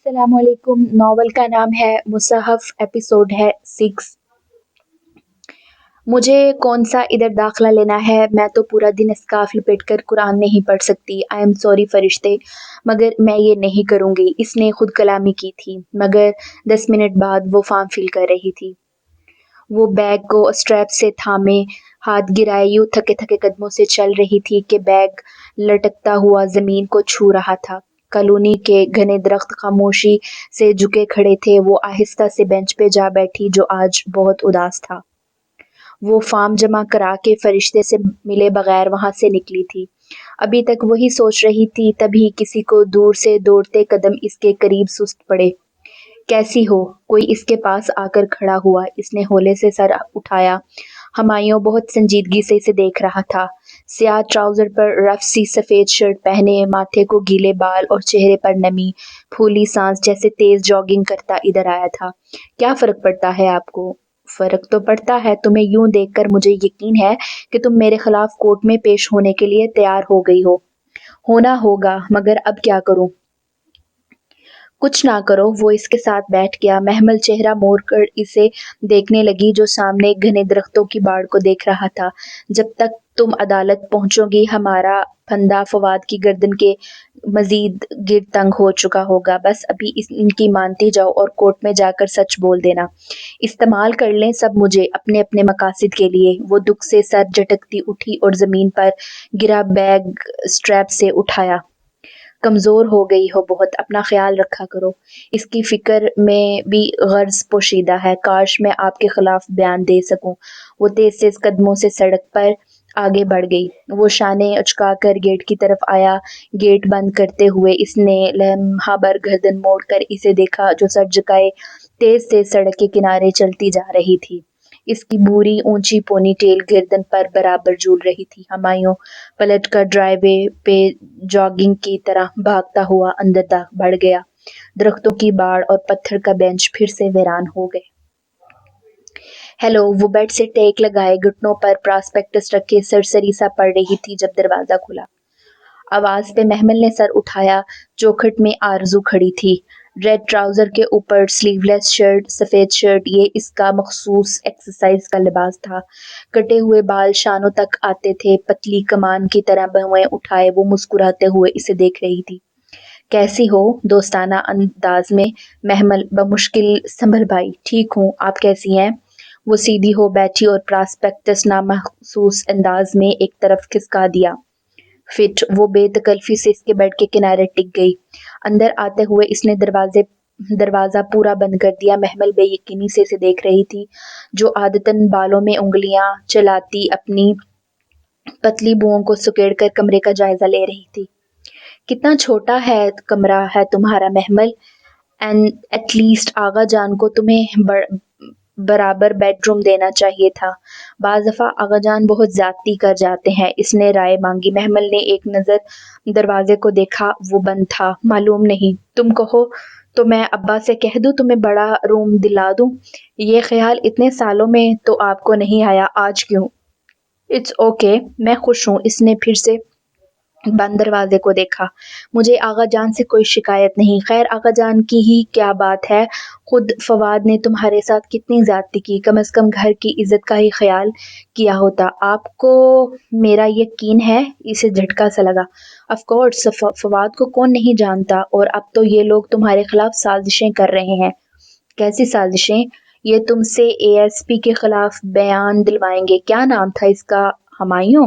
अस्सलाम वालेकुम। नॉवल का नाम है मुसहफ, एपिसोड है 6। मुझे कौन सा इधर दाखला लेना है? मैं तो पूरा दिन स्कार्फ लपेट कर कुरान नहीं पढ़ सकती। आई एम सॉरी फरिश्ते, मगर मैं ये नहीं करूँगी। इसने खुद कलामी की थी, मगर 10 मिनट बाद वो फार्म फील कर रही थी। वो बैग को स्ट्रैप से थामे हाथ गिराए यूं थके थके कदमों से चल रही थी कि बैग लटकता हुआ जमीन को छू रहा था। कॉलोनी के घने दरख्त खामोशी से झुके खड़े थे। वो आहिस्ता से बेंच पे जा बैठी जो आज बहुत उदास था। वो फॉर्म जमा करा के फरिश्ते से मिले बगैर वहां से निकली थी। अभी तक वही सोच रही थी, तभी किसी को दूर से दौड़ते कदम इसके करीब सुस्त पड़े। कैसी हो? कोई इसके पास आकर खड़ा हुआ। इसने हौले से सर उठाया। हुमायूं बहुत संजीदगी से इसे देख रहा था। स्याह ट्राउजर पर रफ सी सफेद शर्ट पहने, माथे को गीले बाल और चेहरे पर नमी, फूली सांस, जैसे तेज जॉगिंग करता इधर आया था। क्या फर्क पड़ता है आपको? फर्क तो पड़ता है। तुम्हें यूं देखकर मुझे यकीन है कि तुम मेरे खिलाफ कोर्ट में पेश होने के लिए तैयार हो गई हो। होना होगा, मगर अब क्या करूं? कुछ ना करो। वो इसके साथ बैठ गया। महमल चेहरा मोड़कर इसे देखने लगी, जो सामने घने दरख्तों की बाड़ को देख रहा था। जब तक तुम अदालत पहुंचोगी, हमारा फंदा फवाद की गर्दन के मजीद गिर तंग हो चुका होगा। बस अभी इनकी मानती जाओ और कोर्ट में जाकर सच बोल देना। इस्तेमाल कर लें सब मुझे अपने अपने मकासद के लिए। वो दुख से सर झटकती उठी और जमीन पर गिरा बैग स्ट्रैप से उठाया। कमज़ोर हो गई हो बहुत, अपना ख्याल रखा करो। इसकी फ़िक्र में भी गर्ज़ पोशीदा है। काश मैं आपके खिलाफ बयान दे सकूं। वो तेज तेज कदमों से सड़क पर आगे बढ़ गई। वो शाने उचकाकर गेट की तरफ आया। गेट बंद करते हुए इसने लम्हा भर गर्दन मोड़कर इसे देखा, जो सर झुकाए तेज तेज सड़क के किनारे चलती जा रही थी। इसकी भूरी ऊंची पोनी टेल गर्दन पर बराबर झूल रही थी। हुमायूं पलट कर ड्राइवे पे जॉगिंग की तरह भागता हुआ अंदर बढ़ गया। दरख्तों की बाड़ और पत्थर का बेंच फिर से वीरान हो गए। हेलो। वो बेड से टेक लगाए घुटनों पर प्रॉस्पेक्टस रखे सरसरी सा पड़ रही थी जब दरवाजा खुला। आवाज पे महमल ने सर उठाया। चौखट में आरजू खड़ी थी। रेड ट्राउजर के ऊपर स्लीवलेस शर्ट, सफेद शर्ट, ये इसका मखसूस एक्सरसाइज का लिबास था। कटे हुए बाल शानों तक आते थे। पतली कमान की तरह भौएं उठाए वो मुस्कुराते हुए इसे देख रही थी। कैसी हो? दोस्ताना अंदाज में महमल बमुश्किल संभल पाई। ठीक हूँ, आप कैसी हैं? वो सीधी हो बैठी और प्रॉस्पेक्टस नामखसूस अंदाज में एक तरफ खिसका दिया। फिट। वो बेतकल्फी से इसके बेड के किनारे टिक गई। अंदर आते हुए इसने दरवाजा पूरा बंद कर दिया। महमल बेयकीनी से इसे देख रही थी, जो आदतन बालों में उंगलियां चलाती अपनी पतली बुओं को सुकेड़कर कमरे का जायजा ले रही थी। कितना छोटा है कमरा है तुम्हारा महमल। एंड एटलीस्ट आगा जान को तुम्हें बराबर बेडरूम देना चाहिए था। बाज़ दफ़ा आगा जान बहुत ज्यादती कर जाते हैं। इसने राय मांगी। महमल ने एक नज़र दरवाजे को देखा। वो बंद था। मालूम नहीं, तुम कहो तो मैं अब्बा से कह दूं तुम्हें बड़ा रूम दिला दूं। ये ख्याल इतने सालों में तो आपको नहीं आया, आज क्यों? इट्स ओके, मैं खुश हूँ। इसने फिर से बंद दरवाजे को देखा। मुझे आगा जान से कोई शिकायत नहीं। खैर, आगा जान की ही क्या बात है। खुद फवाद ने तुम्हारे साथ कितनी ज्यादती की। कम से कम घर की इज्जत का ही ख्याल किया होता। आपको मेरा यकीन है? इसे झटका सा लगा। ऑफ कोर्स, फवाद को कौन नहीं जानता। और अब तो ये लोग तुम्हारे खिलाफ साजिशें कर रहे हैं। कैसी साजिशें? ये तुमसे एएसपी के खिलाफ बयान दिलवाएंगे। क्या नाम था इसका? हुमायूं।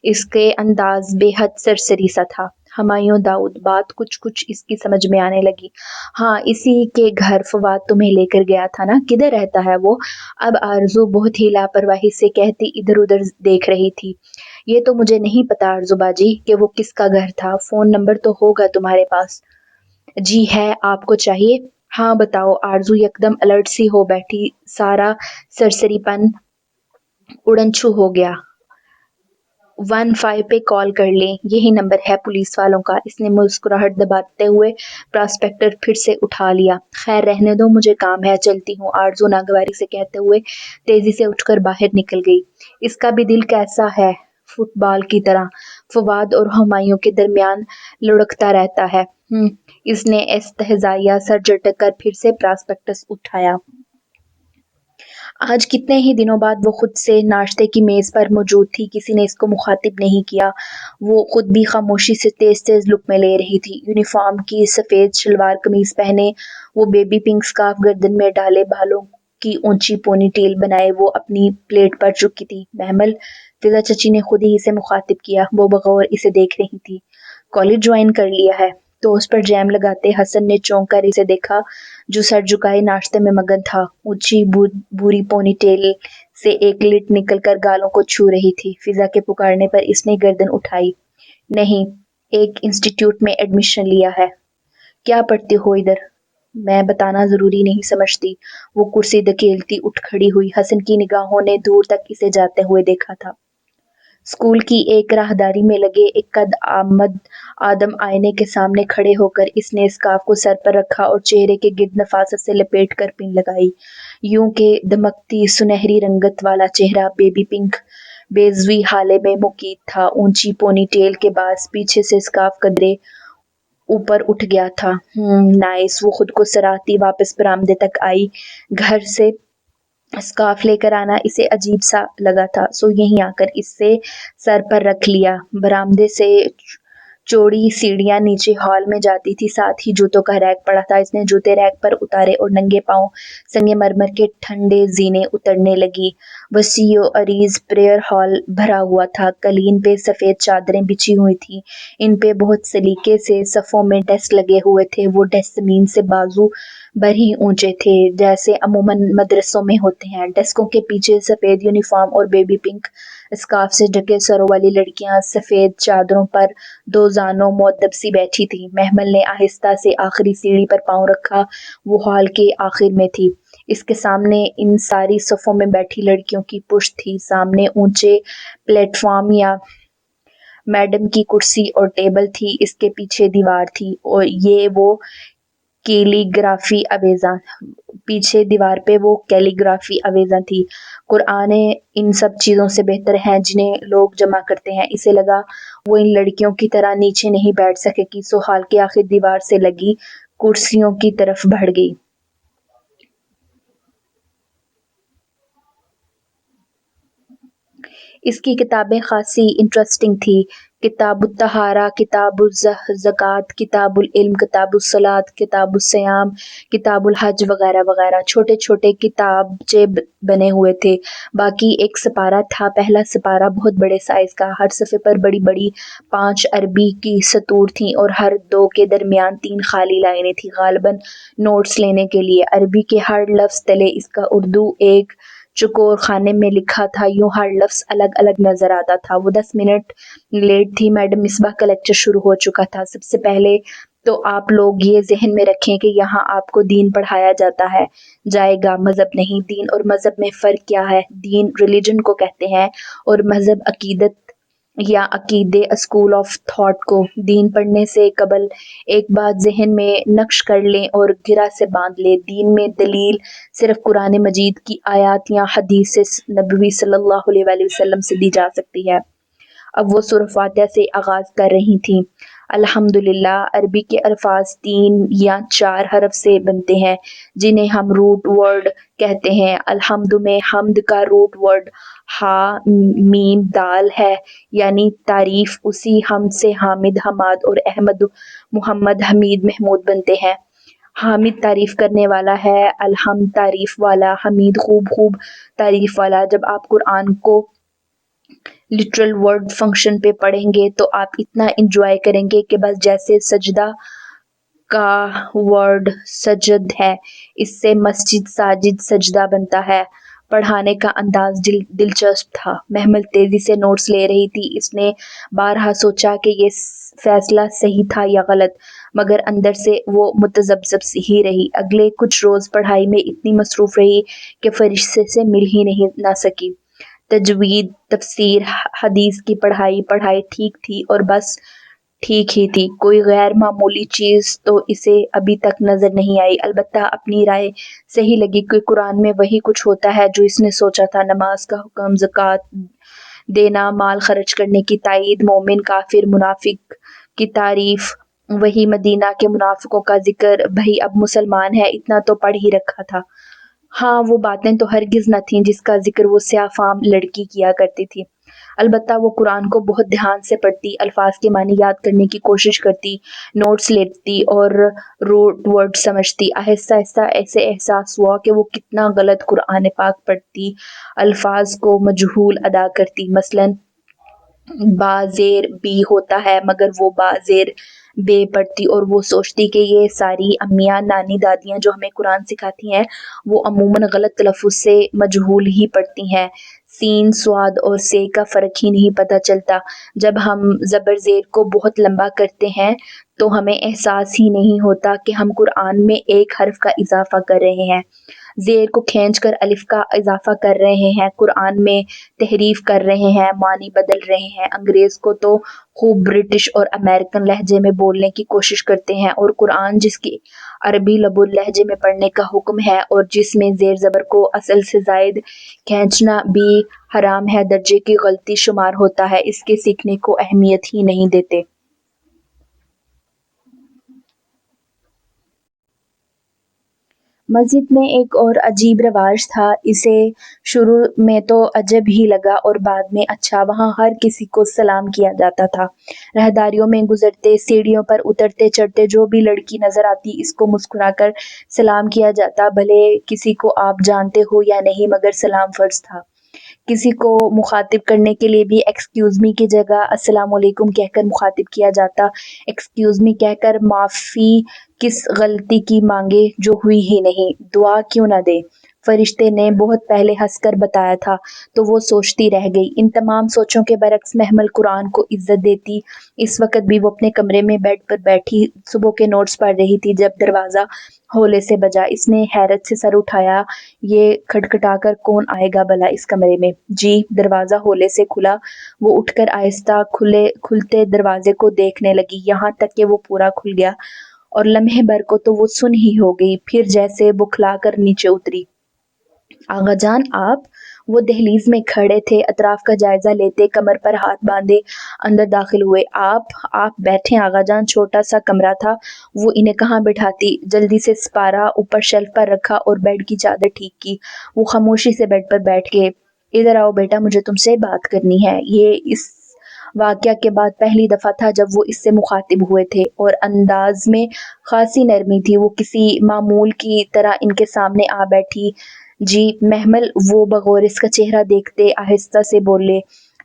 इसके अंदाज बेहद सरसरी सा था। हुमायूं दाऊद। बात कुछ कुछ इसकी समझ में आने लगी। हाँ, इसी के घर फवाद तुम्हें लेकर गया था ना। किधर रहता है वो? अब आरजू बहुत ही लापरवाही से कहती इधर उधर देख रही थी। ये तो मुझे नहीं पता आरजू बाजी कि वो किसका घर था। फोन नंबर तो होगा तुम्हारे पास? जी है। आपको चाहिए? हाँ बताओ। आरजू एकदम अलर्ट सी हो बैठी। सारा सरसरीपन उड़नछू हो गया। 15 पे कॉल कर लें, यही नंबर है पुलिस वालों का। इसने मुस्कुराहट दबाते हुए प्रॉस्पेक्टर फिर से उठा लिया। खैर रहने दो, मुझे काम है, चलती हूँ, आरजू नागवारी से कहते हुए तेजी से उठकर बाहर निकल गई। इसका भी दिल कैसा है, फुटबॉल की तरह फवाद और हुमायूं के दरमियान लुढ़कता रहता है। इसने इस्तहज़ाया सर झटक कर फिर से प्रॉस्पेक्टस उठाया। आज कितने ही दिनों बाद वो खुद से नाश्ते की मेज़ पर मौजूद थी। किसी ने इसको मुखातिब नहीं किया। वो खुद भी खामोशी से तेज़-तेज़ लुक़्मे ले रही थी। यूनिफ़ॉर्म की सफ़ेद शलवार कमीज़ पहने, वो बेबी पिंक स्कार्फ़ गर्दन में डाले, बालों की ऊंची पोनी टेल बनाए वो अपनी प्लेट पर चुकी थी। महमल, फिज़ा चची ने खुद ही इसे मुखातिब किया। वो बग़ौर इसे देख रही थी। कॉलेज ज्वाइन कर लिया है। टोस्ट पर जैम लगाते हसन ने चौंक कर इसे देखा, जो सर झुकाए नाश्ते में मगन था। ऊंची भूरी पोनीटेल से एक लिट निकलकर गालों को छू रही थी। फिजा के पुकारने पर इसने गर्दन उठाई। नहीं, एक इंस्टीट्यूट में एडमिशन लिया है। क्या पढ़ती हो इधर? मैं बताना जरूरी नहीं समझती। वो कुर्सी धकेलती उठ खड़ी हुई। हसन की निगाहों ने दूर तक इसे जाते हुए देखा था। स्कूल की एक राहदारी में लगे एक कद आमद आदम आईने के सामने खड़े होकर इसने स्कार्फ को सर पर रखा और चेहरे के गिर्द नफासत से लपेट कर पिन लगाई। यूं के दमकती सुनहरी रंगत वाला चेहरा बेबी पिंक बेजवी हाले में मुकीद था। ऊंची पोनी टेल के पास पीछे से स्कार्फ कदरे ऊपर उठ गया था। नाइस। वो खुद को सराहती वापस बरामदे तक आई। घर से स्कार्फ लेकर आना इसे अजीब सा लगा था, सो यहीं आकर इससे सर पर रख लिया। बरामदे से चौड़ी सीढ़ियां नीचे हॉल में जाती थी, साथ ही जूतों का रैक पड़ा था। इसने जूते रैक पर उतारे और नंगे पांव संगमरमर के ठंडे जीने उतरने लगी। वसीओ अरीज प्रेयर हॉल भरा हुआ था। कलीन पे सफेद चादरें बिछी हुई थी। इन पे बहुत सलीके से सफ़ों में डेस्क लगे हुए थे। वो डेस्क जमीन से बाजू भर ही ऊंचे थे, जैसे अमूमन मदरसों में होते हैं। डेस्कों के पीछे सफेद यूनिफॉर्म और बेबी पिंक स्कार्फ से ढके सरों वाली लड़कियां सफेद चादरों पर दो जानों मुअद्दब सी बैठी थी। महमल ने आहिस्ता से आखिरी सीढ़ी पर पांव रखा। वो हॉल के आखिर में थी। इसके सामने इन सारी सफ़ों में बैठी लड़कियों की पुश्त थी। सामने ऊंचे प्लेटफॉर्म या मैडम की कुर्सी और टेबल थी। इसके पीछे दीवार थी और ये वो कैलीग्राफी अवेजा पीछे दीवार पे वो कैलीग्राफी अवेजा थी। कुरान इन सब चीज़ों से बेहतर है जिन्हें लोग जमा करते हैं। इसे लगा वो इन लड़कियों की तरह नीचे नहीं बैठ सकेगी, सो हॉल के आखिर दीवार से लगी कुर्सियों की तरफ बढ़ गई। इसकी किताबें खासी इंटरेस्टिंग थी। किताबुत तहारा, किताबुल ज़कात, किताबुल इल्म, किताबुल सलात, किताबुल सयाम, किताबुल हज वगैरह वगैरह। छोटे छोटे किताबचे बने हुए थे। बाकी एक सिपारा था। पहला सिपारा बहुत बड़े साइज का। हर सफ़े पर बड़ी बड़ी 5 अरबी की सतूर थीं और हर दो के दरमियान 3 खाली लाइनें थीं, गालिबन नोट्स लेने के लिए। अरबी के हर लफ्ज़ तले इसका उर्दू एक चौकोर खाने में लिखा था। यूं हर लफ्ज़ अलग अलग नजर आता था। वो 10 मिनट लेट थी। मैडम मिसबाह का लेक्चर शुरू हो चुका था। सबसे पहले तो आप लोग ये जहन में रखें कि यहाँ आपको दीन पढ़ाया जाता है जाएगा, मज़हब नहीं। दीन और मज़हब में फ़र्क क्या है? दीन रिलीजन को कहते हैं और मज़हब अकीदत या अकीदे स्कूल ऑफ थॉट को। दीन पढ़ने से कबल एक बात जहन में नक्श कर लें और गिरा से बांध लें। दीन में दलील सिर्फ कुरान मजीद की आयत या हदीस नबवी सल्लल्लाहु अलैहि वसल्लम से दी जा सकती है। अब वो सूरह फातिहा से आगाज कर रही थीं। अल्हम्दुलिल्लाह अरबी के अल्फाज 3 या 4 हरफ से बनते हैं, जिन्हें हम रूट वर्ड कहते हैं। अलहम्दु में हम्द का रूट वर्ड हा मीम दाल है, यानी तारीफ। उसी हम्द से हामिद, हमाद और अहमद, मुहम्मद, हमीद, महमूद बनते हैं। हामिद तारीफ करने वाला है, अलहम्द तारीफ वाला, हमीद खूब खूब तारीफ वाला। जब आप कुरान को लिटरल वर्ड फंक्शन पे पढ़ेंगे तो आप इतना एंजॉय करेंगे कि बस जैसे सजदा का वर्ड सजद है, इससे मस्जिद साजिद सजदा बनता है। पढ़ाने का अंदाज दिलचस्प था। महमल तेजी से नोट्स ले रही थी। इसने बारहा सोचा कि ये फैसला सही था या गलत, मगर अंदर से वो मुतज़ब्ज़ब सी ही रही। अगले कुछ रोज़ पढ़ाई में इतनी मसरूफ़ रही कि फरिश्ते से मिल ही नहीं ना सकी। तजवीद, तफसीर, हदीस की पढ़ाई ठीक थी और बस ठीक ही थी। कोई गैर मामूली चीज़ तो इसे अभी तक नज़र नहीं आई। अलबत्ता अपनी राय सही लगी कि कुरान में वही कुछ होता है जो इसने सोचा था। नमाज का हुक्म, ज़कात देना, माल खर्च करने की तायीद, मोमिन, काफिर, मुनाफिक की तारीफ, वही मदीना के मुनाफिकों का जिक्र, भाई अब मुसलमान है इतना तो पढ़ ही रखा था। हाँ, वो बातें तो हरगिज़ न थीं जिसका ज़िक्र वो स्याफ़ाम लड़की किया करती थी। अलबत्ता वो कुरान को बहुत ध्यान से पढ़ती, अल्फाज़ के मानी याद करने की कोशिश करती, नोट्स लेती और रूट वर्ड समझती। आहिस्ता-आहिस्ता ऐसे एहसास हुआ कि वो कितना गलत कुरान पाक पढ़ती, अल्फाज़ को मजहूल अदा करती। मसलन बाज़ेर बी होता है मगर वो बाज़ेर बे पढ़ती और वो सोचती कि ये सारी अम्मियाँ, नानी, दादियाँ जो हमें कुरान सिखाती हैं वो अमूमन गलत तलफ़ुज़ से मजहूल ही पढ़ती हैं। सीन, स्वाद और से का फ़र्क ही नहीं पता चलता। जब हम ज़बर ज़ेर को बहुत लंबा करते हैं तो हमें एहसास ही नहीं होता कि हम कुरान में एक हर्फ का इज़ाफ़ा कर रहे हैं। ज़ेर को खींचकर अलिफ का इज़ाफ़ा कर रहे हैं, कुरान में तहरीफ कर रहे हैं, मानी बदल रहे हैं। अंग्रेज़ को तो खूब ब्रिटिश और अमेरिकन लहजे में बोलने की कोशिश करते हैं और कुरान जिसकी अरबी लबुल लहजे में पढ़ने का हुक्म है और जिसमें ज़ेर ज़बर को असल से ज़ायद खींचना भी हराम है, दर्जे की गलती शुमार होता है, इसके सीखने को अहमियत ही नहीं देते। मस्जिद में एक और अजीब रिवाज था। इसे शुरू में तो अजब ही लगा और बाद में अच्छा। वहाँ हर किसी को सलाम किया जाता था। राहदारियों में गुजरते, सीढ़ियों पर उतरते चढ़ते जो भी लड़की नजर आती इसको मुस्कुराकर सलाम किया जाता, भले किसी को आप जानते हो या नहीं, मगर सलाम फर्ज था। किसी को मुखातिब करने के लिए भी एक्सक्यूज़ मी की जगह अस्सलाम वालेकुम कहकर मुखातिब किया जाता। एक्सक्यूज़ मी कहकर माफ़ी किस गलती की मांगे जो हुई ही नहीं, दुआ क्यों न दे। फरिश्ते ने बहुत पहले हंसकर बताया था तो वो सोचती रह गई। इन तमाम सोचों के बरक्स महमल कुरान को इज्जत देती। इस वक्त भी वो अपने कमरे में बेड पर बैठी सुबह के नोट्स पढ़ रही थी जब दरवाज़ा हौले से बजा। इसने हैरत से सर उठाया, ये खटखटाकर कौन आएगा भला इस कमरे में। जी, दरवाज़ा हौले से खुला। वो उठकर आहिस्ता खुलते दरवाजे को देखने लगी, यहाँ तक कि वो पूरा खुल गया और लम्हे भर को तो वो सुन ही हो गई, फिर जैसे बुखलाकर नीचे उतरी। आगा जान आप? वो दहलीज में खड़े थे, अतराफ का जायजा लेते, कमर पर हाथ बांधे अंदर दाखिल हुए। आप बैठे आगा जान। छोटा सा कमरा था, वो इन्हें कहाँ बिठाती। जल्दी से स्पारा ऊपर शेल्फ पर रखा और बेड की चादर ठीक की। वो खामोशी से बेड पर बैठ गए। इधर आओ बेटा, मुझे तुमसे बात करनी है। ये इस वाकया के बाद पहली दफा था जब वो इससे मुखातिब हुए थे और अंदाज में खासी नरमी थी। वो किसी मामूल की तरह इनके सामने आ बैठी। जी महमल, वो बगौर इसका चेहरा देखते आहिस्ता से बोले।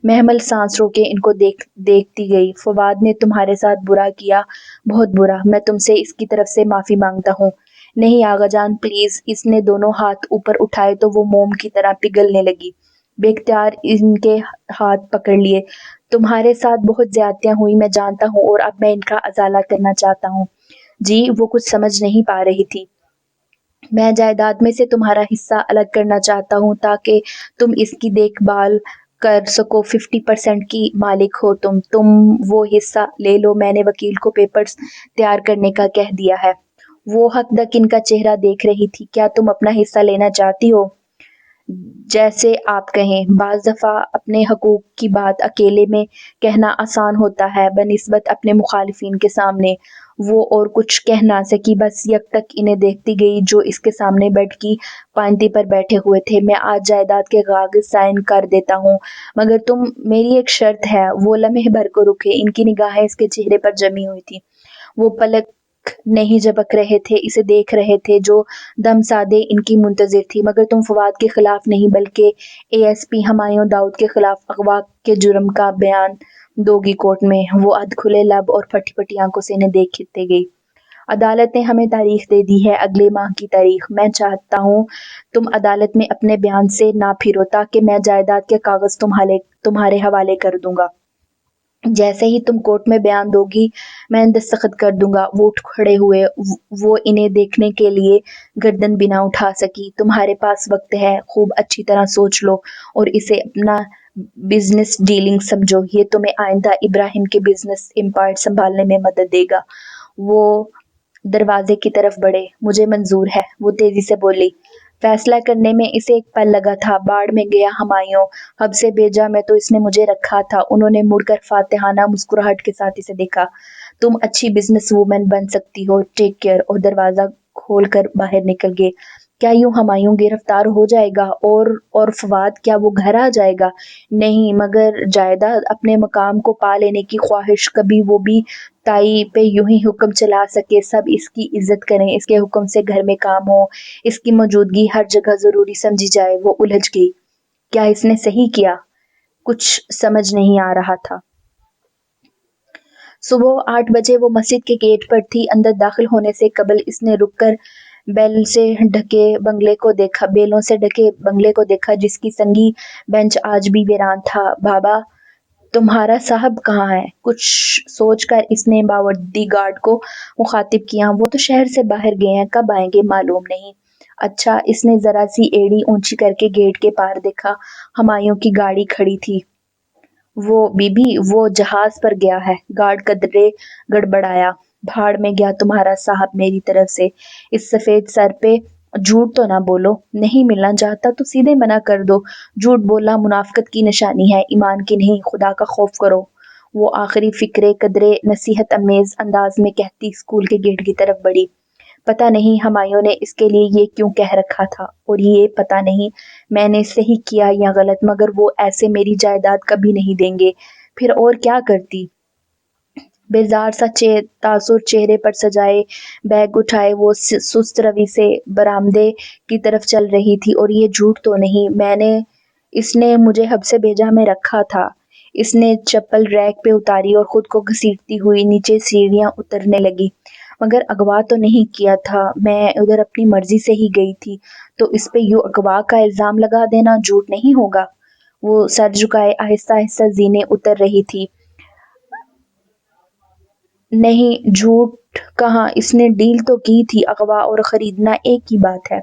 महमल सांस रोके इनको देखती गई। फवाद ने तुम्हारे साथ बुरा किया, बहुत बुरा। मैं तुमसे इसकी तरफ से माफी मांगता हूँ। नहीं आगा जान प्लीज। इसने दोनों हाथ ऊपर उठाए तो वो मोम की तरह पिघलने लगी। बेख्तियार इनके हाथ पकड़ लिए। तुम्हारे साथ बहुत ज्यादतियां हुई मैं जानता हूँ और अब मैं इनका अजाला करना चाहता हूँ। जी, वो कुछ समझ नहीं पा रही थी। मैं जायदाद में से तुम्हारा हिस्सा अलग करना चाहता हूँ ताकि तुम इसकी देखभाल कर सको। 50% की मालिक हो तुम वो हिस्सा ले लो। मैंने वकील को पेपर्स तैयार करने का कह दिया है। वो हकदक इनका चेहरा देख रही थी। क्या तुम अपना हिस्सा लेना चाहती हो? जैसे आप कहें। बाज़ दफ़ा अपने हकूक़ की बात अकेले में कहना आसान होता है बनिस्बत अपने मुखालिफिन के सामने। वो और कुछ कह ना सकी, बस यकटक इन्हें देखती गई जो इसके सामने बेड की पायंती पर बैठे हुए थे। मैं आज जायदाद के कागज साइन कर देता हूँ, मगर तुम मेरी एक शर्त है। वो लम्हे भर को रुके। इनकी निगाहें इसके चेहरे पर जमी हुई थी। वो पलक नहीं झपक रहे थे, इसे देख रहे थे जो दम साधे इनकी मुंतजिर थी। मगर तुम फवाद के खिलाफ नहीं बल्कि एएसपी हुमायूं दाऊद के खिलाफ अगवा के जुर्म का बयान दोगी कोर्ट में। वो अधखुले लब और फटी फटी आंखों से इन्हें देखते गई। अदालत ने हमें तारीख दे दी है, अगले माह की तारीख। मैं चाहता हूँ तुम अदालत में अपने बयान से ना फिरो ताकि मैं जायदाद के कागज तुम्हारे हवाले कर दूंगा। जैसे ही तुम कोर्ट में बयान दोगी मैं दस्तखत कर दूंगा। वो उठ खड़े हुए। वो इन्हें देखने के लिए गर्दन बिना उठा सकी। तुम्हारे पास वक्त है, खूब अच्छी तरह सोच लो और इसे अपना बिजनेस डीलिंग समझो। ये तुम्हें आइंदा इब्राहिम के बिजनेस एम्पायर संभालने में मदद देगा। वो दरवाजे की तरफ बढ़े। मुझे मंजूर है, वो तेजी से बोली। फैसला करने में इसे एक पल लगा था। बाढ़ में गया हुमायूं, हब से भेजा मैं तो इसने मुझे रखा था। उन्होंने मुड़कर फातिहाना मुस्कुराहट के साथ इसे देखा। تم اچھی بزنس وومن بن سکتی ہو، ٹیک کیئر، اور دروازہ کھول کر باہر نکل گئے۔ کیا یوں ہمایوں گرفتار ہو جائے گا اور فواد کیا وہ گھر آ جائے گا؟ نہیں، مگر جائیداد، اپنے مقام کو پا لینے کی خواہش، کبھی وہ بھی تائی پہ یوں ہی حکم چلا سکے، سب اس کی عزت کریں، اس کے حکم سے گھر میں کام ہو، اس کی موجودگی ہر جگہ ضروری سمجھی جائے۔ وہ الجھ گئی۔ کیا اس نے صحیح کیا؟ کچھ سمجھ نہیں آ رہا تھا۔ صبح 8 بجے وہ مسجد کے گیٹ پر تھی۔ اندر داخل ہونے سے قبل اس نے رک کر بیلوں سے ڈھکے بنگلے کو دیکھا، جس کی سنگی بینچ آج بھی ویران تھا۔ بابا، تمہارا صاحب کہاں ہے؟ کچھ سوچ کر اس نے باوردی گارڈ کو مخاطب کیا۔ وہ تو شہر سے باہر گئے ہیں، کب آئیں گے معلوم نہیں۔ اچھا، اس نے ذرا سی ایڑی اونچی کر کے گیٹ کے پار دیکھا۔ ہمایوں کی گاڑی کھڑی تھی۔ وہ بی بی، وہ جہاز پر گیا ہے۔ گارڈ قدرے گڑبڑایا۔ بھاڑ میں گیا تمہارا صاحب میری طرف سے۔ اس سفید سر پہ جھوٹ تو نہ بولو۔ نہیں ملنا چاہتا تو سیدھے منع کر دو۔ جھوٹ بولنا منافقت کی نشانی ہے، ایمان کی نہیں۔ خدا کا خوف کرو۔ وہ آخری فقرے قدرے نصیحت آمیز انداز میں کہتی اسکول کے گیٹ کی طرف بڑھی۔ پتہ نہیں ہمایوں نے اس کے لیے یہ کیوں کہہ رکھا تھا، اور یہ پتہ نہیں میں نے صحیح کیا یا غلط، مگر وہ ایسے میری جائیداد کبھی نہیں دیں گے۔ پھر اور کیا کرتی؟ بیزار سا تاثر چہرے پر سجائے بیگ اٹھائے وہ سست روی سے برآمدے کی طرف چل رہی تھی۔ اور یہ جھوٹ تو نہیں، اس نے مجھے حب سے بھیجا میں رکھا تھا۔ اس نے چپل ریک پہ اتاری اور خود کو گھسیٹتی ہوئی نیچے سیڑھیاں اترنے لگی۔ مگر اغوا تو نہیں کیا تھا، میں ادھر اپنی مرضی سے ہی گئی تھی، تو اس پہ یوں اغوا کا الزام لگا دینا جھوٹ نہیں ہوگا؟ وہ سر جھکائے آہستہ آہستہ زینے اتر رہی تھی۔ نہیں، جھوٹ کہاں، اس نے ڈیل تو کی تھی۔ اغوا اور خریدنا ایک ہی بات ہے۔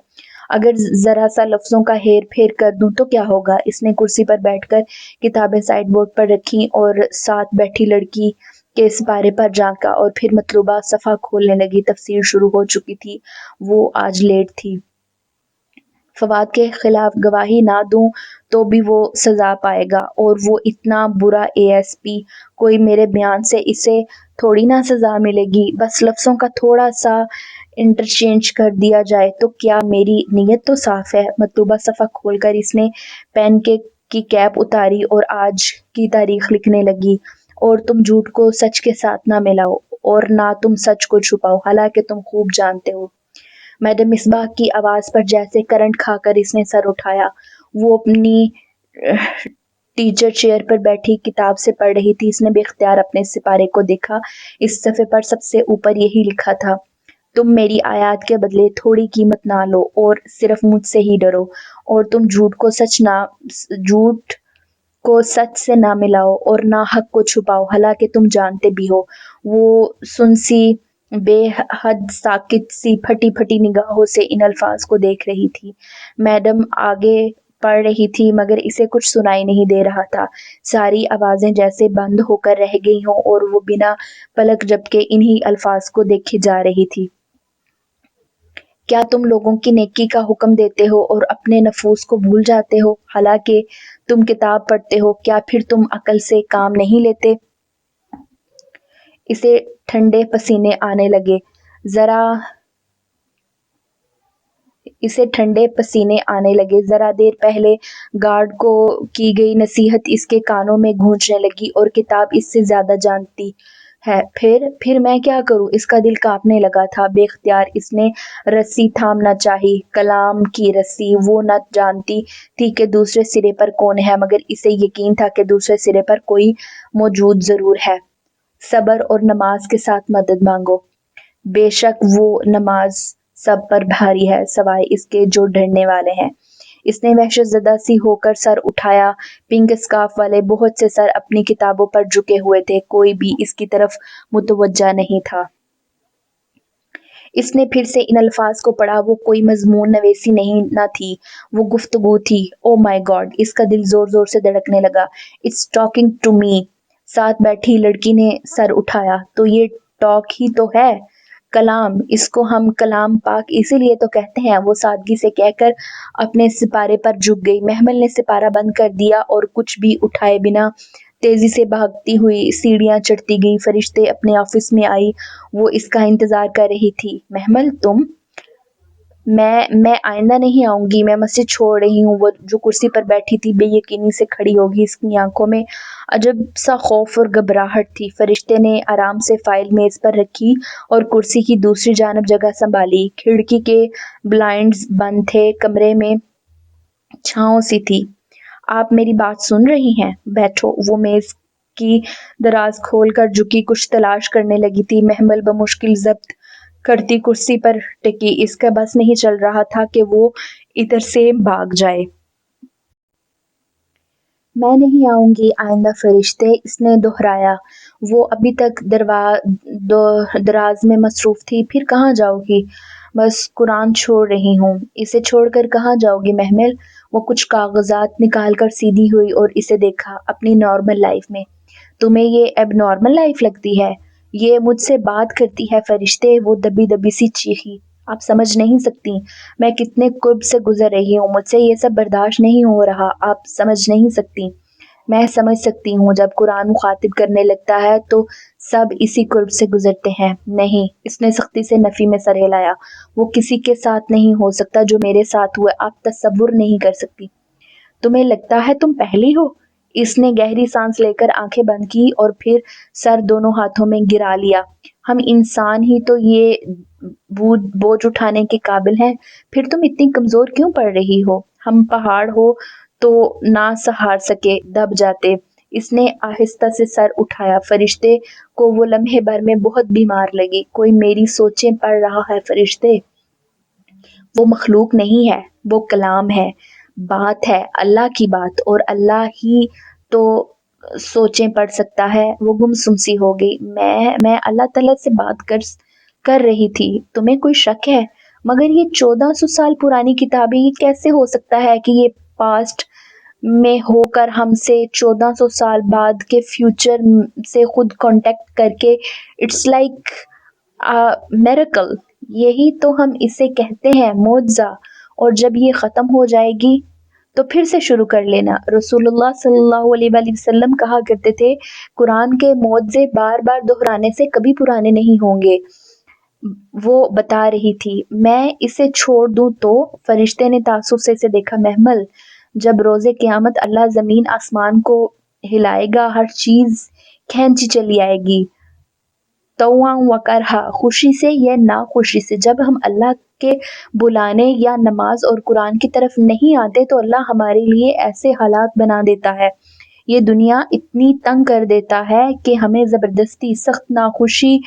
اگر ذرا سا لفظوں کا ہیر پھیر کر دوں تو کیا ہوگا؟ اس نے کرسی پر بیٹھ کر کتابیں سائیڈ بورڈ پر رکھیں اور ساتھ بیٹھی لڑکی کے سپارے پر جھانکا، اور پھر مطلوبہ صفحہ کھولنے لگی۔ تفسیر شروع ہو چکی تھی۔ وہ آج لیٹ تھی۔ فواد کے خلاف گواہی نہ دوں تو بھی وہ سزا پائے گا، اور وہ اتنا برا اے ایس پی، کوئی میرے بیان سے اسے تھوڑی نہ سزا ملے گی، بس لفظوں کا تھوڑا سا انٹرچینج کر دیا جائے تو کیا؟ میری نیت تو صاف ہے۔ مطلوبہ صفحہ کھول کر اس نے پین کی کیپ اتاری اور آج کی تاریخ لکھنے لگی۔ اور تم جھوٹ کو سچ کے ساتھ نہ ملاؤ، اور نہ تم سچ کو چھپاؤ، حالانکہ تم خوب جانتے ہو۔ میڈم مصباح کی آواز پر جیسے کرنٹ کھا کر اس نے سر اٹھایا۔ وہ اپنی ٹیچر چیئر پر بیٹھی کتاب سے پڑھ رہی تھی۔ اس نے بے اختیار اپنے سپارے کو دیکھا۔ اس صفحے پر سب سے اوپر یہی لکھا تھا: تم میری آیات کے بدلے تھوڑی قیمت نہ لو اور صرف مجھ سے ہی ڈرو، اور تم جھوٹ کو سچ سے نہ ملاؤ اور نہ حق کو چھپاؤ، حالانکہ تم جانتے بھی ہو۔ وہ سنسی بے حد ساکت سی پھٹی پھٹی نگاہوں سے ان الفاظ کو دیکھ رہی تھی۔ میڈم آگے پڑھ رہی تھی مگر اسے کچھ سنائی نہیں دے رہا تھا۔ ساری آوازیں جیسے بند ہو کر رہ گئی ہوں اور وہ بنا پلک جھپکے انہی الفاظ کو دیکھے جا رہی تھی۔ کیا تم لوگوں کی نیکی کا حکم دیتے ہو اور اپنے نفوس کو بھول جاتے ہو، حالانکہ تم کتاب پڑھتے ہو؟ کیا پھر تم عقل سے کام نہیں لیتے؟ اسے ٹھنڈے پسینے آنے لگے۔ ذرا دیر پہلے گارڈ کو کی گئی نصیحت اس کے کانوں میں گونجنے لگی، اور کتاب اس سے زیادہ جانتی ہے۔ پھر میں کیا کروں؟ اس کا دل کانپنے لگا تھا۔ بے اختیار اس نے رسی تھامنا چاہی، کلام کی رسی۔ وہ نہ جانتی تھی کہ دوسرے سرے پر کون ہے، مگر اسے یقین تھا کہ دوسرے سرے پر کوئی موجود ضرور ہے۔ صبر اور نماز کے ساتھ مدد مانگو۔ بے شک وہ نماز سب پر بھاری ہے، سوائے اس کے جو ڈرنے والے ہیں۔ اس نے وحشت زدہ سی ہو کر سر اٹھایا۔ پنک اسکارف والے بہت سے سر اپنی کتابوں پر جھکے ہوئے تھے، کوئی بھی اس کی طرف متوجہ نہیں تھا۔ اس نے پھر سے ان الفاظ کو پڑھا۔ وہ کوئی مضمون نویسی نہ تھی، وہ گفتگو تھی۔ او مائی گاڈ! اس کا دل زور زور سے دھڑکنے لگا۔ It's talking to me. ساتھ بیٹھی لڑکی نے سر اٹھایا۔ تو یہ ٹاک ہی تو ہے، کلام۔ اس کو ہم کلام پاک اسی لیے تو کہتے ہیں۔ وہ سادگی سے کہہ کر اپنے سپارے پر جھک گئی۔ محمل نے سپارہ بند کر دیا اور کچھ بھی اٹھائے بنا تیزی سے بھاگتی ہوئی سیڑھیاں چڑھتی گئی۔ فرشتے اپنے آفس میں آئی، وہ اس کا انتظار کر رہی تھی۔ محمل تم؟ میں آئندہ نہیں آؤں گی، میں مسجد چھوڑ رہی ہوں۔ وہ جو کرسی پر بیٹھی تھی بے یقینی سے کھڑی ہو گئی، اس کی آنکھوں میں عجب سا خوف اور گھبراہٹ تھی۔ فرشتے نے آرام سے فائل میز پر رکھی اور کرسی کی دوسری جانب جگہ سنبھالی۔ کھڑکی کے بلائنڈز بند تھے، کمرے میں چھاؤں سی تھی۔ آپ میری بات سن رہی ہیں؟ بیٹھو۔ وہ میز کی دراز کھول کر جھکی، کچھ تلاش کرنے لگی تھی۔ محمل بمشکل ضبط کرتی کرسی پر ٹکی، اس کا بس نہیں چل رہا تھا کہ وہ ادھر سے بھاگ جائے۔ میں نہیں آؤں گی آئندہ فرشتے، اس نے دہرایا۔ وہ ابھی تک دراز میں مصروف تھی۔ پھر کہاں جاؤ گی؟ بس قرآن چھوڑ رہی ہوں۔ اسے چھوڑ کر کہاں جاؤ گی محمل؟ وہ کچھ کاغذات نکال کر سیدھی ہوئی اور اسے دیکھا۔ اپنی نارمل لائف میں۔ تمہیں یہ اب نارمل لائف لگتی ہے؟ یہ مجھ سے بات کرتی ہے فرشتے، وہ دبی دبی سی چیخی۔ آپ سمجھ نہیں سکتی میں کتنے کرب سے گزر رہی ہوں، مجھ سے یہ سب برداشت نہیں ہو رہا، آپ سمجھ نہیں سکتی۔ میں سمجھ سکتی ہوں، جب قرآن مخاطب کرنے لگتا ہے تو سب اسی کرب سے گزرتے ہیں۔ نہیں، اس نے سختی سے نفی میں سر ہلایا۔ وہ کسی کے ساتھ نہیں ہو سکتا جو میرے ساتھ ہوا، آپ تصور نہیں کر سکتی۔ تمہیں لگتا ہے تم پہلی ہو؟ اس نے گہری سانس لے کر آنکھیں بند کی اور پھر سر دونوں ہاتھوں میں گرا لیا۔ ہم انسان ہی تو یہ بوجھ اٹھانے کے قابل ہیں، پھر تم اتنی کمزور کیوں پڑ رہی ہو؟ ہم پہاڑ ہو تو نہ سہار سکے، دب جاتے۔ اس نے آہستہ سے سر اٹھایا۔ فرشتے کو وہ لمحے بھر میں بہت بیمار لگی۔ کوئی میری سوچیں پڑھ رہا ہے فرشتے؟ وہ مخلوق نہیں ہے، وہ کلام ہے، بات ہے، اللہ کی بات، اور اللہ ہی تو سوچیں پڑھ سکتا ہے۔ وہ گمسم سی ہو گئی۔ میں اللہ تعالیٰ سے بات کر رہی تھی۔ تمہیں کوئی شک ہے؟ مگر یہ 1400 سال پرانی کتابیں، یہ کیسے ہو سکتا ہے کہ یہ پاسٹ میں ہو کر ہم سے 1400 سال بعد کے فیوچر سے خود کانٹیکٹ کر کے اٹس لائک میریکل۔ یہی تو ہم اسے کہتے ہیں، معجزہ۔ اور جب یہ ختم ہو جائے گی تو پھر سے شروع کر لینا۔ رسول اللہ صلی اللہ علیہ وآلہ وسلم کہا کرتے تھے، قرآن کے معجزے بار بار دہرانے سے کبھی پرانے نہیں ہوں گے۔ وہ بتا رہی تھی، میں اسے چھوڑ دوں تو؟ فرشتے نے تعصب سے اسے دیکھا۔ محمل، جب روز قیامت اللہ زمین آسمان کو ہلائے گا، ہر چیز کھینچی چلی آئے گی، طوعاً و کرہا، خوشی سے یا ناخوشی سے۔ جب ہم اللہ کے بلانے یا نماز اور قرآن کی طرف نہیں آتے تو اللہ ہمارے لیے ایسے حالات بنا دیتا ہے، یہ دنیا اتنی تنگ کر دیتا ہے کہ ہمیں زبردستی سخت ناخوشی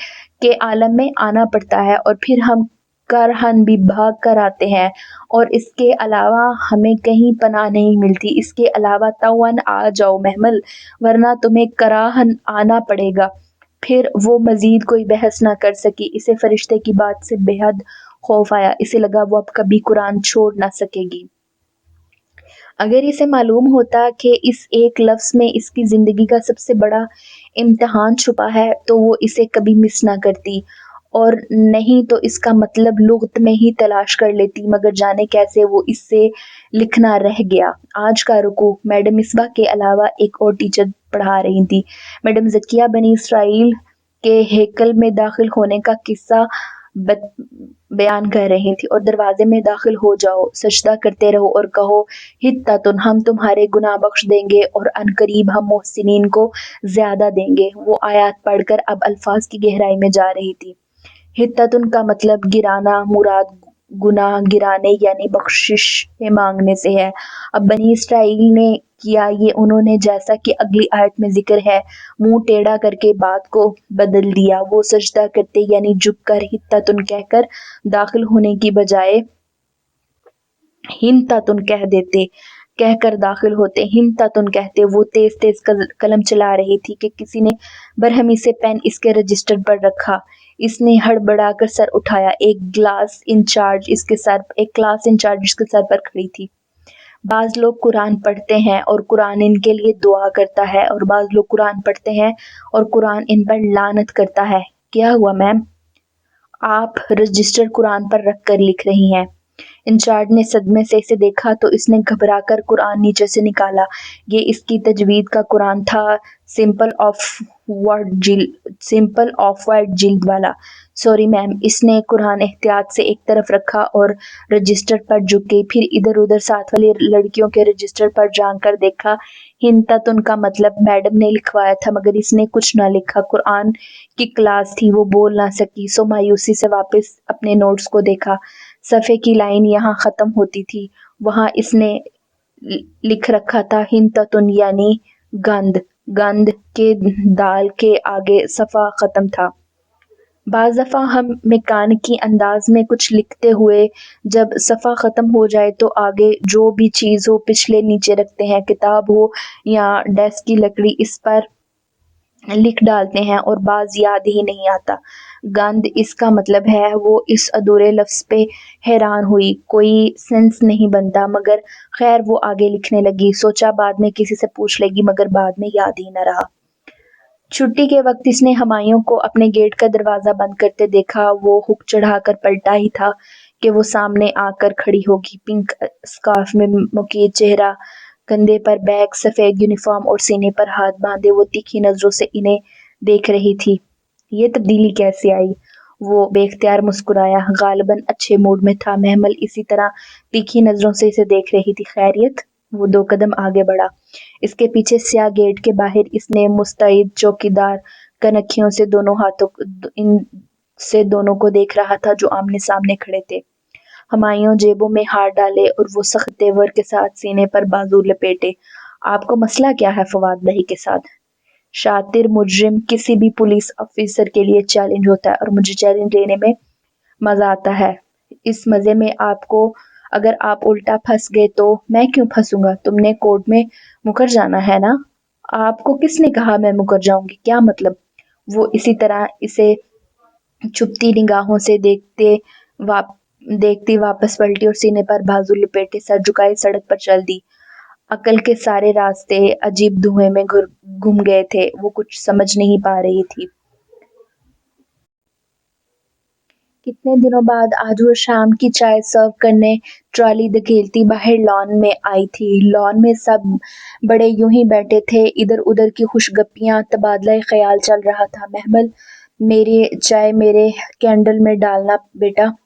کے عالم میں آنا پڑتا ہے، اور پھر ہم کرہن بھی بھاگ کر آتے ہیں، اور اس کے علاوہ ہمیں کہیں پناہ نہیں ملتی۔ اس کے علاوہ طوعاً آ جاؤ محمل، ورنہ تمہیں کراہن آنا پڑے گا۔ پھر وہ مزید کوئی بحث نہ کر سکی۔ اسے فرشتے کی بات سے بے حد خوف آیا۔ اسے لگا وہ اب کبھی قرآن چھوڑ نہ سکے گی۔ اگر اسے معلوم ہوتا کہ اس ایک لفظ میں اس کی زندگی کا سب سے بڑا امتحان چھپا ہے تو وہ اسے کبھی مس نہ کرتی، اور نہیں تو اس کا مطلب لغت میں ہی تلاش کر لیتی، مگر جانے کیسے وہ اس سے لکھنا رہ گیا۔ آج کا رکوع میڈم مصباح کے علاوہ ایک اور ٹیچر پڑھا رہی تھی۔ میڈم ذکیہ بنی اسرائیل کے ہیکل میں داخل ہونے کا قصہ بیان کر رہی تھی، اور دروازے میں داخل ہو جاؤ، سجدہ کرتے رہو اور کہو حطۃ، ہم تمہارے گناہ بخش دیں گے اور عن قریب ہم محسنین کو زیادہ دیں گے۔ وہ آیات پڑھ کر اب الفاظ کی گہرائی میں جا رہی تھی۔ حطۃ کا مطلب گرانا، مراد گناہ گرانے یعنی بخشش مانگنے سے ہے۔ اب بنی اسرائیل نے کیا یہ، انہوں نے جیسا کہ اگلی آیت میں ذکر ہے منہ ٹیڑھا کر کے بات کو بدل دیا۔ وہ سجدہ کرتے یعنی جھک کر حطۃ کہہ کر داخل ہونے کی بجائے حنطۃ کہہ دیتے، کہہ کر داخل ہوتے، حنطۃ کہتے۔ وہ تیز تیز قلم چلا رہی تھی کہ کسی نے برہمی سے پین اس کے رجسٹر پر رکھا۔ اس نے ہڑبڑا کر سر اٹھایا۔ ایک کلاس انچارج اس کے سر پر کھڑی تھی۔ بعض لوگ قرآن پڑھتے ہیں اور قرآن ان کے لیے دعا کرتا ہے، اور بعض لوگ قرآن پڑھتے ہیں اور قرآن ان پر لعنت کرتا ہے۔ کیا ہوا میم؟ آپ رجسٹر قرآن پر رکھ کر لکھ رہی ہیں۔ इंचार्ज ने सदमे से इसे देखा तो इसने घबरा कर कुरान नीचे से निकाला। ये इसकी तजवीद का कुरान था, सिंपल ऑफ वाइट जिल्द वाला। Sorry ma'am. इसने कुरान एहतियात से एक तरफ रखा और रजिस्टर पर झुक गई। फिर इधर उधर साथ वाली लड़कियों के रजिस्टर पर झांक कर देखा। हिंतत उनका मतलब मैडम ने लिखवाया था, मगर इसने कुछ ना लिखा। कुरान की क्लास थी, वो बोल ना सकी, सो मायूसी से वापस अपने नोट्स को देखा। सफ़े की लाइन यहाँ ख़त्म होती थी, वहाँ इसने लिख रखा था हिंततुन, यानी गंद। गंद के दाल के आगे सफ़ा ख़त्म था। बाज़ दफ़ा हम मेकानिकी अंदाज में कुछ लिखते हुए जब सफ़ा ख़त्म हो जाए तो आगे जो भी चीज़ हो पिछले नीचे रखते हैं। किताब हो या डेस्क की लकड़ी, इस पर लिख डालते हैं और बाज़ याद ही नहीं आता। गंद इसका मतलब है। वो इस अधूरे लफ्ज़ पे हैरान हुई। कोई सेंस नहीं बनता, मगर खैर वो आगे लिखने लगी। सोचा बाद में किसी से पूछ लेगी, मगर बाद में याद ही न रहा। छुट्टी के वक्त इसने हुमायूं को अपने गेट का दरवाज़ा बंद करते देखा। वो हुक चढ़ाकर पलटा ही था कि वो सामने आकर खड़ी होगी। पिंक स्कार्फ में मुकीद चेहरा, कंधे पर बैग, सफ़ेद यूनिफॉर्म और सीने पर हाथ बांधे वो तीखी नज़रों से इन्हें देख रही थी। ये तब्दीली कैसे आई? वो बेख्तियार मुस्कुराया। गालिबन अच्छे मूड में था। महमल इसी तरह तीखी नज़रों से इसे देख रही थी। खैरियत? वो 2 कदम आगे बढ़ा। इसके पीछे स्याह गेट के बाहर इसने मुस्तैद चौकीदार कनखियों से इन से दोनों को देख रहा था जो आमने सामने खड़े थे। हुमायूं जेबों में हाथ डाले और वो सख्त तेवर के साथ सीने पर बाजू लपेटे। आपको मसला क्या है फवाद भाई के साथ? शातिर मुजरिम किसी भी पुलिस ऑफिसर के लिए चैलेंज होता है और मुझे चैलेंज लेने में मजा आता है। इस मजे में आपको अगर आप उल्टा फंस गए तो मैं क्यों फंसूंगा? तुमने कोर्ट में मुकर जाना है ना? आपको किसने कहा मैं मुकर जाऊंगी? क्या मतलब? वो इसी तरह इसे चुपती निगाहों से देखती वापस पलटी और सीने पर बाजू लपेटे सर झुकाए सड़क पर चल दी। अकल के सारे रास्ते अजीब धुएं में घुम गए थे। वो कुछ समझ नहीं पा रही थी। कितने दिनों बाद आज वो शाम की चाय सर्व करने ट्रॉली धकेलती बाहर लॉन में आई थी। लॉन में सब बड़े यूं ही बैठे थे। इधर उधर की खुशगपियां, तबादला ख्याल चल रहा था। महमल, मेरी चाय मेरे कैंडल में डालना बेटा।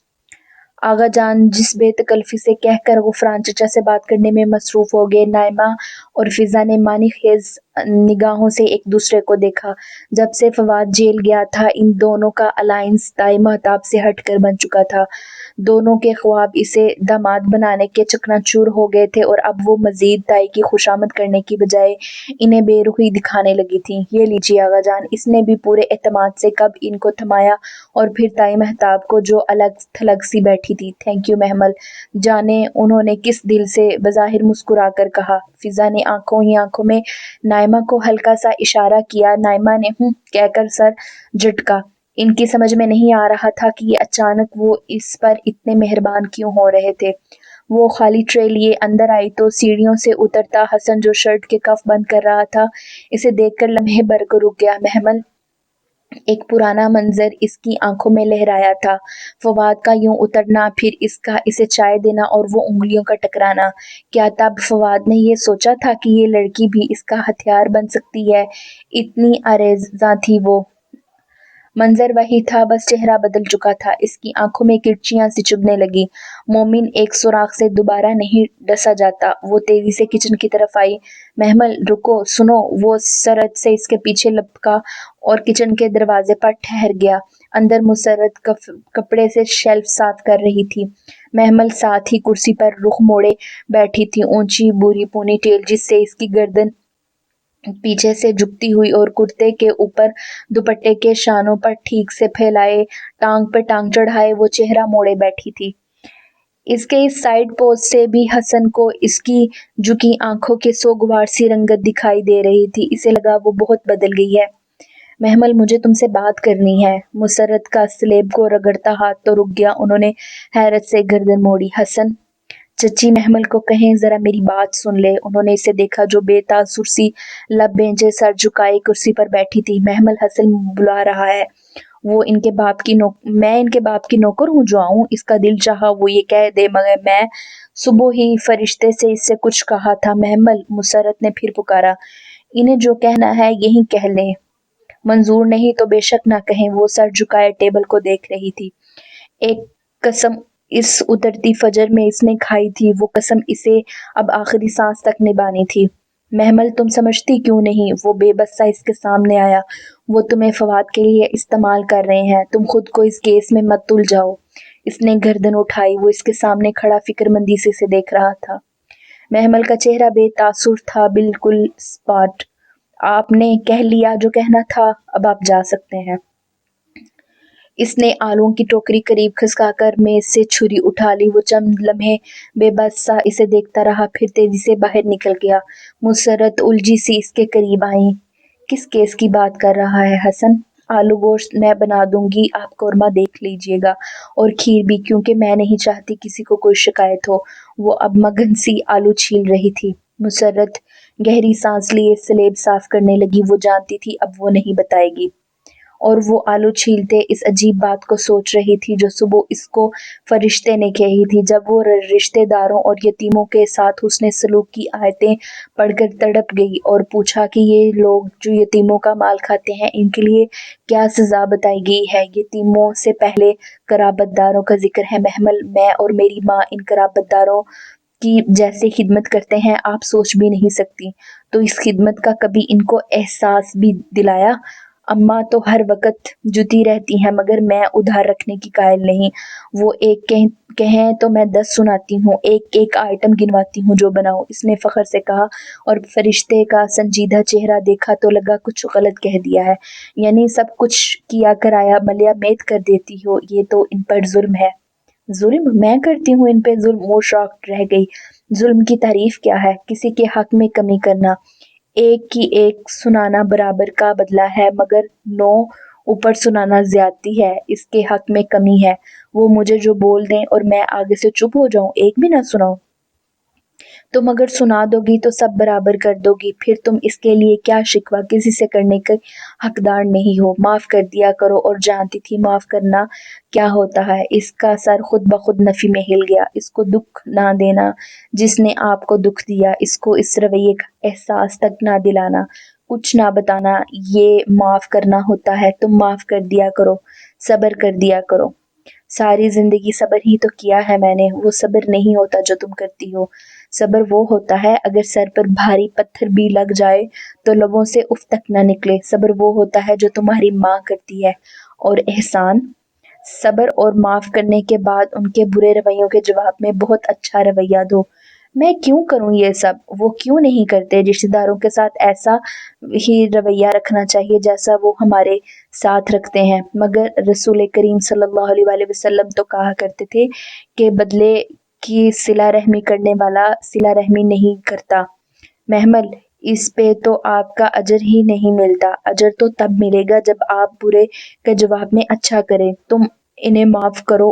आगा जान जिस बेतकल्फी से कहकर गुफरान चचा से बात करने में मसरूफ हो गए। नाइमा और फिजा ने मानी खेज निगाहों से एक दूसरे को देखा। जब से फवाद जेल गया था इन दोनों का अलायंस ताई महताब से हटकर बन चुका था। दोनों के ख्वाब इसे दामाद बनाने के चकनाचूर हो गए थे और अब वो मजीद ताई की खुशामद करने की बजाय इन्हें बेरुखी दिखाने लगी थी। ये लीजिए आगा जान। इसने भी पूरे एतमाद से कब इनको थमाया और फिर ताई महताब को जो अलग थलग सी बैठी थी। Thank you Mahmal. जाने उन्होंने किस दिल से बज़ाहिर मुस्कुरा कर कहा। फिजा ने आंखों ही आंखों में नाइमा को हल्का सा इशारा किया। नाइमा ने कहकर सर झटका। इनकी समझ में नहीं आ रहा था कि ये अचानक वो इस पर इतने मेहरबान क्यों हो रहे थे। वो खाली ट्रे लिए अंदर आई तो सीढ़ियों से उतरता हसन जो शर्ट के कफ बंद कर रहा था इसे देखकर लम्हे भर को रुक गया। महमल, एक पुराना मंजर इसकी आंखों में लहराया था। फवाद का यूं उतरना, फिर इसका इसे चाय देना और वो उंगलियों का टकराना। क्या तब फवाद ने ये सोचा था कि ये लड़की भी इसका हथियार बन सकती है? इतनी आरेज़ा थी वो। मंजर वही था, बस चेहरा बदल चुका था। इसकी आंखों में किरचियां सी चुभने लगी। मोमिन एक सुराख से दोबारा नहीं डसा जाता। वो तेजी से किचन की तरफ आई। महमल रुको, सुनो। वो सरत से इसके पीछे लपका और किचन के दरवाजे पर ठहर गया। अंदर मुसरत कपड़े से शेल्फ साफ कर रही थी। महमल साथ ही कुर्सी पर रुख मोड़े बैठी थी। ऊंची बुरी पोनी टेल जिससे इसकी गर्दन पीछे से झुकती हुई और कुर्ते के ऊपर दुपट्टे के शानों पर ठीक से फैलाए टांग पे टांग चढ़ाए वो चेहरा मोड़े बैठी थी। इसके इस साइड पोज से भी हसन को इसकी झुकी आंखों के सोगवार सी रंगत दिखाई दे रही थी। इसे लगा वो बहुत बदल गई है। महमल, मुझे तुमसे बात करनी है। मुसरत का स्लेब को रगड़ता हाथ तो रुक गया। उन्होंने हैरत से गर्दन मोड़ी। हसन, चची महमल को कहें जरा मेरी बात सुन ले। उन्होंने इसे देखा जो बेतासुर सी लब बेंचे सर झुकाए कुर्सी पर बैठी थी। महमल, हसन बुला रहा है। मैं इनके बाप की नौकर हूँ जो आऊँ? इसका दिल चाहा वो ये कह दे, मगर मैं सुबह ही फरिश्ते से इससे कुछ कहा था। महमल, मुसर्रत ने फिर पुकारा, इन्हें जो कहना है यही कह लें। मंजूर नहीं तो बेशक ना कहें। वो सर झुकाए टेबल को देख रही थी। एक कसम इस उतरती फजर में इसने खाई थी, वो कसम इसे अब आखिरी सांस तक निभानी थी। महमल, तुम समझती क्यों नहीं? वो बेबस सा इसके सामने आया। वो तुम्हें फवाद के लिए इस्तेमाल कर रहे हैं, तुम खुद को इस केस में मत उलझाओ। इसने गर्दन उठाई। वो इसके सामने खड़ा फिक्रमंदी से इसे देख रहा था। महमल का चेहरा बेतासुर था, बिल्कुल स्पॉट। आपने कह लिया जो कहना था, अब आप जा सकते हैं। इसने आलूओं की टोकरी करीब खिसकाकर मेज से छुरी उठा ली। वो चंद लम्हे बेबस सा इसे देखता रहा, फिर तेजी से बाहर निकल गया। मुसर्रत उलझी सी इसके करीब आई। किस केस की बात कर रहा है हसन? आलू गोश्त मैं बना दूंगी, आप कौरमा देख लीजिएगा, और खीर भी, क्योंकि मैं नहीं चाहती किसी को कोई शिकायत हो। वो अब मगन सी आलू छील रही थी। मुसर्रत गहरी सांस लिए स्लेब साफ करने लगी। वो जानती थी अब वो नहीं बताएगी, और वो आलू छीलते इस अजीब बात को सोच रही थी जो सुबह इसको फरिश्ते ने कही थी, जब वो रिश्तेदारों और यतीमों के साथ हुस्ने सलूक की आयतें पढ़कर तड़प गई और पूछा कि ये लोग जो यतीमों का माल खाते हैं, इनके लिए क्या सजा बताई गई है। यतीमों से पहले कराबतदारों का जिक्र है। महमल, मैं और मेरी माँ इन कराबतदारों की जैसे खिदमत करते हैं, आप सोच भी नहीं सकती। तो इस खिदमत का कभी इनको एहसास भी दिलाया? अम्मा तो हर वक्त जुती रहती हैं, मगर मैं उधार रखने की कायल नहीं। वो एक कहें तो मैं 10 सुनाती हूँ, एक एक आइटम गिनवाती हूँ जो बनाऊँ, इसने फखर से कहा, और फरिश्ते का संजीदा चेहरा देखा तो लगा कुछ गलत कह दिया है। यानी सब कुछ किया कराया मलिया मेद कर देती हो, ये तो इन पर जुल्म है। जुल्म? मैं करती हूँ इन पे जुल्म? वो शॉक्ड रह गई। जुल्म की तारीफ क्या है? किसी के हक में कमी करना। एक की एक सुनाना बराबर का बदला है, मगर 9 ऊपर सुनाना ज्यादती है, इसके हक में कमी है। वो मुझे जो बोल दें और मैं आगे से चुप हो जाऊं, एक भी ना सुनाऊं? तुम अगर सुना दोगी तो सब बराबर कर दोगी, फिर तुम इसके लिए क्या शिकवा किसी से करने के हकदार नहीं हो। माफ कर दिया करो। और जानती थी माफ करना क्या होता है। इसका सर खुद ब खुद नफी में हिल गया। इसको दुख ना देना जिसने आपको दुख दिया, इसको इस रवैये का एहसास तक ना दिलाना, कुछ ना बताना, ये माफ करना होता है। तुम माफ कर दिया करो, सब्र कर दिया करो। सारी जिंदगी सब्र ही तो किया है मैंने। वो सब्र नहीं होता जो तुम करती हो। सब्र वो होता है अगर सर पर भारी पत्थर भी लग जाए तो लबों से उफ तक ना निकले। सब्र वो होता है जो तुम्हारी माँ करती है। और एहसान? सब्र और माफ करने के बाद उनके बुरे रवैयों के जवाब में बहुत अच्छा रवैया दो। मैं क्यों करूं ये सब? वो क्यों नहीं करते? रिश्तेदारों के साथ ऐसा ही रवैया रखना चाहिए जैसा वो हमारे साथ रखते हैं। मगर रसूल करीम सल्लल्लाहु अलैहि वसल्लम तो कहा करते थे कि बदले की सिला रहमी करने वाला सिला रहमी नहीं करता। महमल, इस पे तो आपका अजर ही नहीं मिलता। अजर तो तब मिलेगा जब आप बुरे के जवाब में अच्छा करें। तुम इन्हें माफ करो